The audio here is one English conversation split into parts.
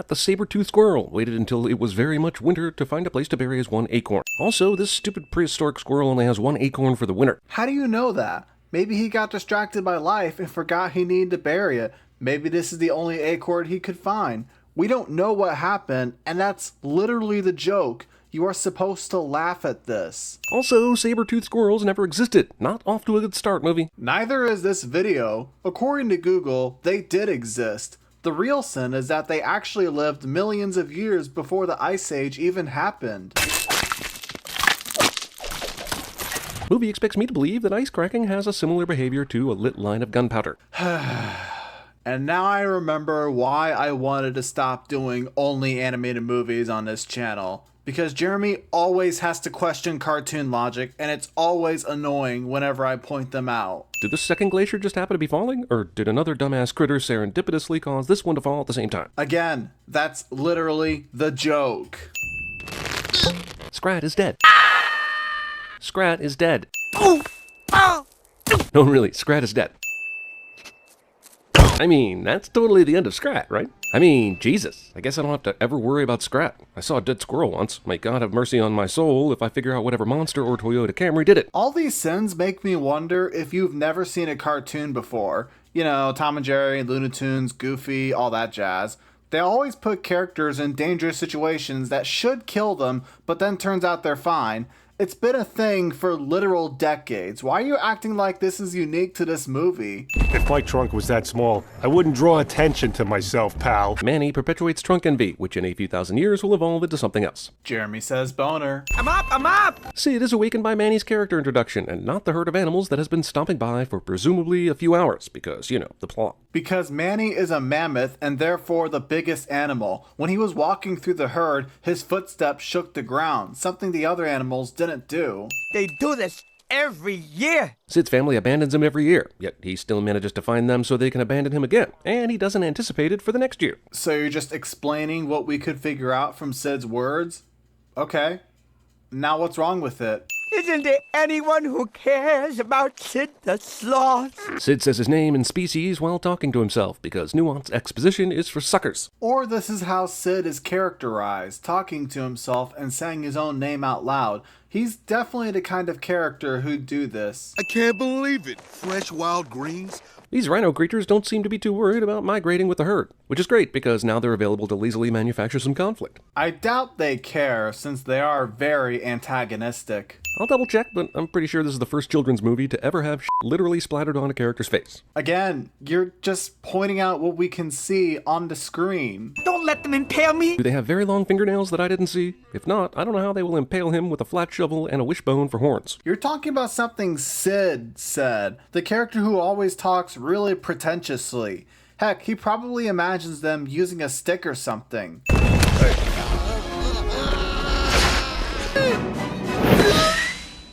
Scrat the saber-toothed squirrel waited until it was very much winter to find a place to bury his one acorn. Also, this stupid prehistoric squirrel only has one acorn for the winter. How do you know that? Maybe he got distracted by life and forgot he needed to bury it. Maybe this is the only acorn he could find. We don't know what happened, and that's literally the joke. You are supposed to laugh at this. Also, saber-toothed squirrels never existed. Not off to a good start, movie. Neither is this video. According to Google, they did exist. The real sin is that they actually lived millions of years before the Ice Age even happened. Movie expects me to believe that ice cracking has a similar behavior to a lit line of gunpowder. And now I remember why I wanted to stop doing only animated movies on this channel. Because Jeremy always has to question cartoon logic, and it's always annoying whenever I point them out. Did the second glacier just happen to be falling? Or did another dumbass critter serendipitously cause this one to fall at the same time? Again, that's literally the joke. Scrat is dead. Scrat is dead. No, really, Scrat is dead. I mean, that's totally the end of Scrat, right? I mean, Jesus, I guess I don't have to ever worry about Scrat. I saw a dead squirrel once. May God have mercy on my soul if I figure out whatever monster or Toyota Camry did it. All these sins make me wonder if you've never seen a cartoon before. You know, Tom and Jerry, Looney Tunes, Goofy, all that jazz. They always put characters in dangerous situations that should kill them, but then turns out they're fine. It's been a thing for literal decades. Why are you acting like this is unique to this movie? If my trunk was that small, I wouldn't draw attention to myself, pal. Manny perpetuates trunk envy, which in a few thousand years will evolve into something else. Jeremy says boner. I'm up! Sid is awakened by Manny's character introduction, and not the herd of animals that has been stomping by for presumably a few hours, because, you know, the plot. Because Manny is a mammoth and therefore the biggest animal. When he was walking through the herd, his footsteps shook the ground, something the other animals didn't do. They do this every year. Sid's family abandons him every year, yet he still manages to find them so they can abandon him again, and he doesn't anticipate it for the next year. So you're just explaining what we could figure out from Sid's words? Okay. Now what's wrong with it? Isn't there anyone who cares about Sid the Sloth? Sid says his name and species while talking to himself, because nuanced exposition is for suckers. Or this is how Sid is characterized, talking to himself and saying his own name out loud. He's definitely the kind of character who'd do this. I can't believe it. Fresh wild greens. These rhino creatures don't seem to be too worried about migrating with the herd, which is great because now they're available to lazily manufacture some conflict. I doubt they care, since they are very antagonistic. I'll double check, but I'm pretty sure this is the first children's movie to ever have literally splattered on a character's face. Again, you're just pointing out what we can see on the screen. Don't let them impale me. Do they have very long fingernails that I didn't see? If not, I don't know how they will impale him with a flat shovel and a wishbone for horns. You're talking about something Sid said, the character who always talks really pretentiously. Heck, he probably imagines them using a stick or something.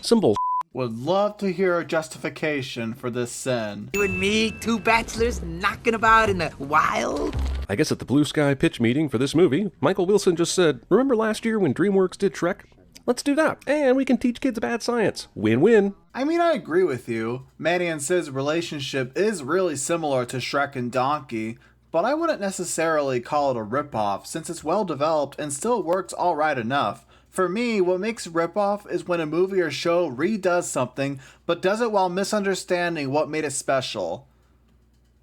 Some bull. Would love to hear a justification for this sin. You and me, two bachelors knocking about in the wild. I guess at the Blue Sky pitch meeting for this movie, Michael Wilson just said, remember last year when DreamWorks did Shrek? Let's do that, and we can teach kids bad science. Win-win. I mean, I agree with you. Manny and Sid's relationship is really similar to Shrek and Donkey, but I wouldn't necessarily call it a ripoff since it's well developed and still works alright enough. For me, what makes a ripoff is when a movie or show redoes something, but does it while misunderstanding what made it special.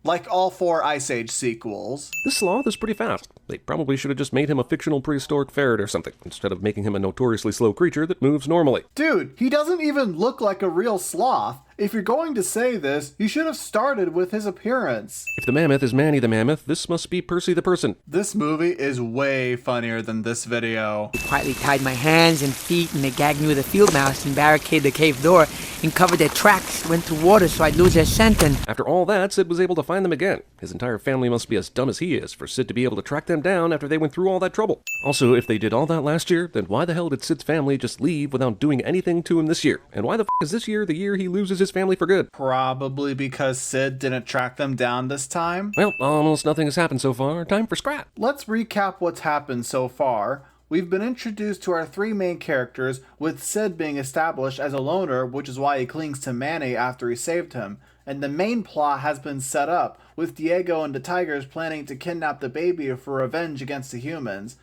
Like all 4 Ice Age sequels. This sloth is pretty fast. They probably should have just made him a fictional prehistoric ferret or something, instead of making him a notoriously slow creature that moves normally. Dude, he doesn't even look like a real sloth. If you're going to say this, you should have started with his appearance. If the mammoth is Manny the mammoth, this must be Percy the person. This movie is way funnier than this video. I quietly tied my hands and feet and they gagged me with a field mouse and barricaded the cave door and covered their tracks, went to water so I'd lose their scent and... After all that, Sid was able to find them again. His entire family must be as dumb as he is for Sid to be able to track them down after they went through all that trouble. Also, if they did all that last year, then why the hell did Sid's family just leave without doing anything to him this year? And why the is this year the year he loses his family for good? Probably because Sid didn't track them down this time. Well, almost nothing has happened so far. Time for scrap. Let's recap what's happened so far. We've been introduced to our 3 main characters, with Sid being established as a loner, which is why he clings to Manny after he saved him. and the main plot has been set up, with Diego and the Tigers planning to kidnap the baby for revenge against the humans.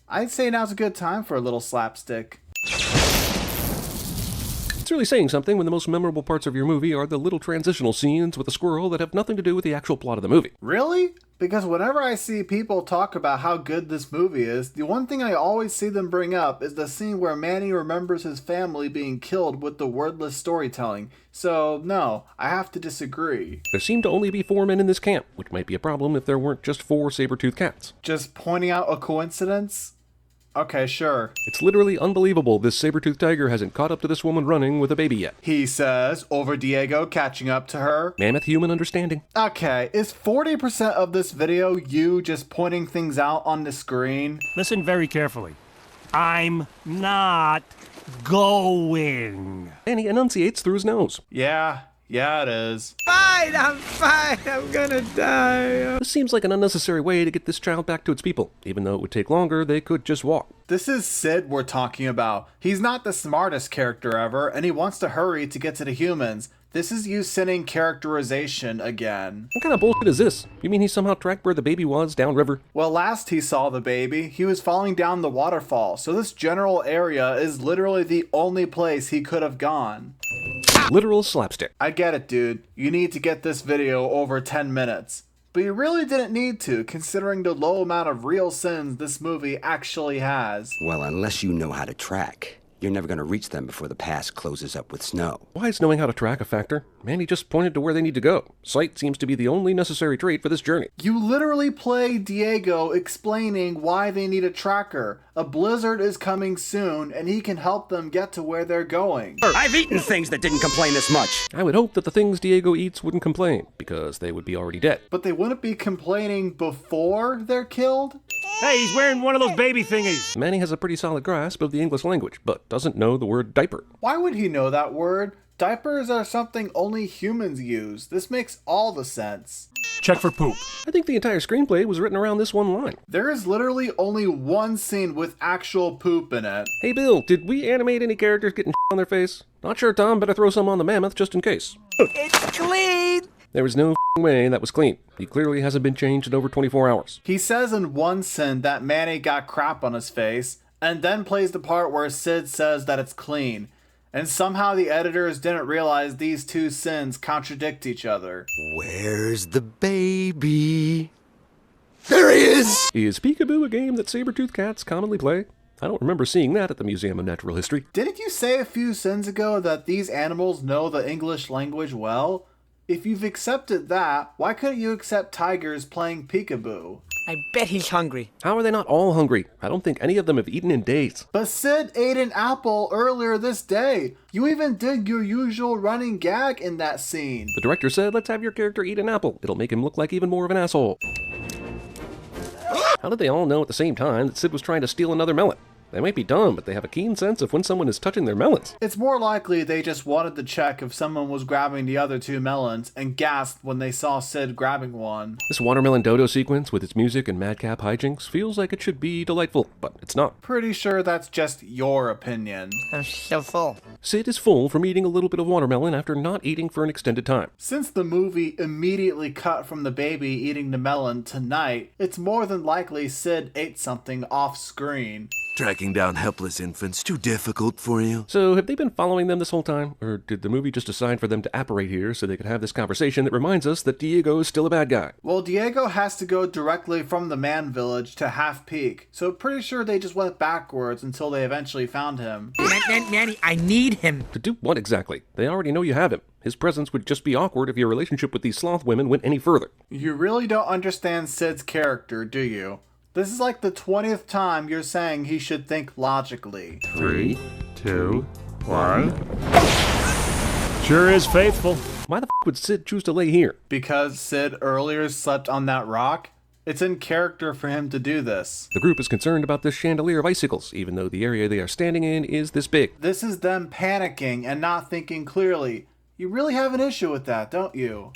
I'd say now's a good time for a little slapstick. It's really saying something when the most memorable parts of your movie are the little transitional scenes with a squirrel that have nothing to do with the actual plot of the movie. Really? Because whenever I see people talk about how good this movie is, the one thing I always see them bring up is the scene where Manny remembers his family being killed with the wordless storytelling. So, no, I have to disagree. There seem to only be 4 men in this camp, which might be a problem if there weren't just 4 saber-toothed cats. Just pointing out a coincidence? Okay, sure. It's literally unbelievable this saber-toothed tiger hasn't caught up to this woman running with a baby yet. He says, over Diego catching up to her. Mammoth human understanding. Okay, is 40% of this video you just pointing things out on the screen? Listen very carefully. I'm not going. And he enunciates through his nose. Yeah, it is. Fine, I'm gonna die. This seems like an unnecessary way to get this child back to its people. Even though it would take longer, they could just walk. This is Sid we're talking about. He's not the smartest character ever, and he wants to hurry to get to the humans. This is you sinning characterization again. What kind of bullshit is this? You mean he somehow tracked where the baby was downriver? Well, last he saw the baby, he was falling down the waterfall, so this general area is literally the only place he could have gone. Literal slapstick. I get it, dude. You need to get this video over 10 minutes. But you really didn't need to, considering the low amount of real sins this movie actually has. Well, unless you know how to track, you're never going to reach them before the pass closes up with snow. Why is knowing how to track a factor? Manny just pointed to where they need to go. Sight seems to be the only necessary trait for this journey. You literally play Diego explaining why they need a tracker. A blizzard is coming soon, and he can help them get to where they're going. I've eaten things that didn't complain this much. I would hope that the things Diego eats wouldn't complain, because they would be already dead. But they wouldn't be complaining before they're killed? Hey, he's wearing one of those baby thingies. Manny has a pretty solid grasp of the English language, but doesn't know the word diaper. Why would he know that word? Diapers are something only humans use. This makes all the sense. Check for poop. I think the entire screenplay was written around this one line. There is literally only one scene with actual poop in it. Hey Bill, did we animate any characters getting on their face? Not sure, Tom. Better throw some on the mammoth just in case. It's clean. There was no way that was clean. He clearly hasn't been changed in over 24 hours. He says in one scene that Manny got crap on his face, and then plays the part where Sid says that it's clean. And somehow the editors didn't realize these two sins contradict each other. Where's the baby? There he is! Is Peekaboo a game that saber-toothed cats commonly play? I don't remember seeing that at the Museum of Natural History. Didn't you say a few sins ago that these animals know the English language well? If you've accepted that, why couldn't you accept tigers playing peekaboo? I bet he's hungry. How are they not all hungry? I don't think any of them have eaten in days. But Sid ate an apple earlier this day. You even did your usual running gag in that scene. The director said, let's have your character eat an apple. It'll make him look like even more of an asshole. How did they all know at the same time that Sid was trying to steal another melon? They might be dumb, but they have a keen sense of when someone is touching their melons. It's more likely they just wanted to check if someone was grabbing the other two melons and gasped when they saw Sid grabbing one. This watermelon dodo sequence with its music and madcap hijinks feels like it should be delightful, but it's not. Pretty sure that's just your opinion. I'm so full. Sid is full from eating a little bit of watermelon after not eating for an extended time. Since the movie immediately cut from the baby eating the melon tonight, it's more than likely Sid ate something off screen. Tracking down helpless infants too difficult for you? So have they been following them this whole time? Or did the movie just decide for them to apparate here so they could have this conversation that reminds us that Diego is still a bad guy? Well, Diego has to go directly from the man village to Half Peak, so pretty sure they just went backwards until they eventually found him. Manny, I need him. To do what exactly? They already know you have him. His presence would just be awkward if your relationship with these sloth women went any further. You really don't understand Sid's character, do you? This is like the 20th time you're saying he should think logically. 3, 2, 1. Sure is faithful. Why the would Sid choose to lay here? Because Sid earlier slept on that rock? It's in character for him to do this. The group is concerned about this chandelier of icicles, even though the area they are standing in is this big. This is them panicking and not thinking clearly. You really have an issue with that, don't you?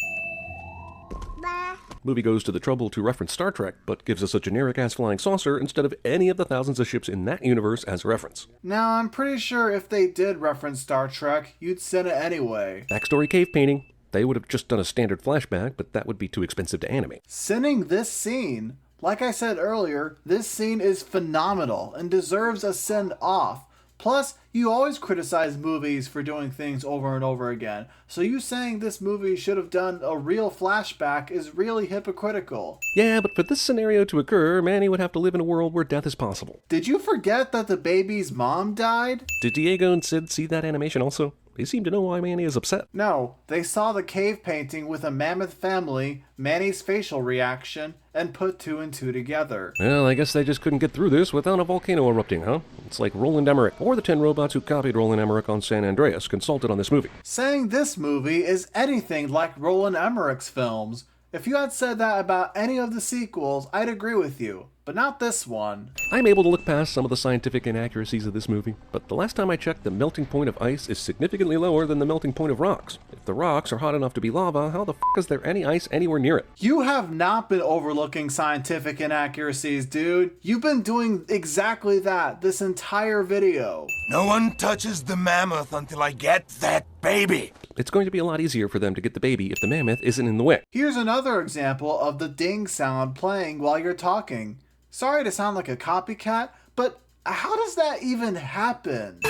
Movie goes to the trouble to reference Star Trek, but gives us a generic-ass flying saucer instead of any of the thousands of ships in that universe as a reference. Now, I'm pretty sure if they did reference Star Trek, you'd send it anyway. Backstory cave painting. They would have just done a standard flashback, but that would be too expensive to animate. Sinning this scene, like I said earlier, this scene is phenomenal and deserves a send-off. Plus, you always criticize movies for doing things over and over again, so you saying this movie should have done a real flashback is really hypocritical. Yeah, but for this scenario to occur, Manny would have to live in a world where death is possible. Did you forget that the baby's mom died? Did Diego and Sid see that animation also? They seem to know why Manny is upset. No, they saw the cave painting with a mammoth family, Manny's facial reaction, and put 2 and 2 together. Well, I guess they just couldn't get through this without a volcano erupting, huh? It's like Roland Emmerich, or the 10 robots who copied Roland Emmerich on San Andreas, consulted on this movie. Saying this movie is anything like Roland Emmerich's films. If you had said that about any of the sequels, I'd agree with you, but not this one. I'm able to look past some of the scientific inaccuracies of this movie, but the last time I checked, the melting point of ice is significantly lower than the melting point of rocks. If the rocks are hot enough to be lava, how the f*** is there any ice anywhere near it? You have not been overlooking scientific inaccuracies, dude. You've been doing exactly that this entire video. No one touches the mammoth until I get that baby. It's going to be a lot easier for them to get the baby if the mammoth isn't in the way. Here's another example of the ding sound playing while you're talking. Sorry to sound like a copycat, but how does that even happen?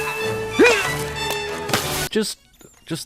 Just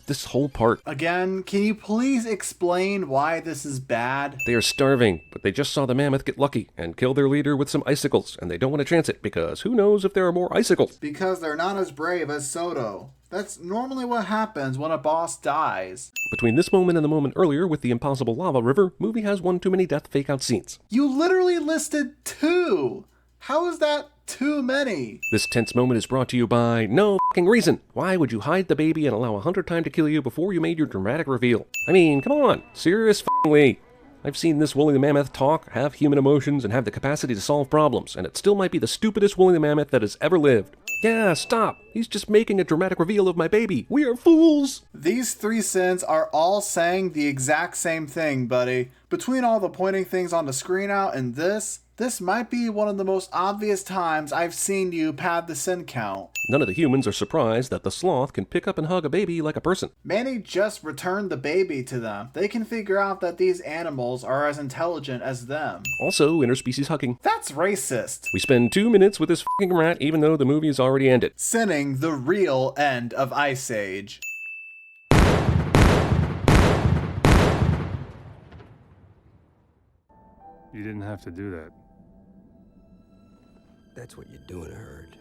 this whole part. Again, can you please explain why this is bad? They are starving, but they just saw the mammoth get lucky and kill their leader with some icicles, and they don't want to chance it because who knows if there are more icicles. Because they're not as brave as Soto. That's normally what happens when a boss dies. Between this moment and the moment earlier with the impossible lava river, movie has one too many death fake-out scenes. You literally listed 2! How is that too many? This tense moment is brought to you by no f***ing reason. Why would you hide the baby and allow a hunter time to kill you before you made your dramatic reveal? I mean, come on, seriously. I've seen this woolly mammoth talk, have human emotions, and have the capacity to solve problems, and it still might be the stupidest woolly mammoth that has ever lived. Yeah, stop. He's just making a dramatic reveal of my baby. We are fools. These 3 sins are all saying the exact same thing, buddy. Between all the pointing things on the screen out and this might be one of the most obvious times I've seen you pad the sin count. None of the humans are surprised that the sloth can pick up and hug a baby like a person. Manny just returned the baby to them. They can figure out that these animals are as intelligent as them. Also, interspecies hugging. That's racist. We spend 2 minutes with this f***ing rat even though the movie is already ended. Sinning the real end of Ice Age. You didn't have to do that. That's what you're doing, I heard.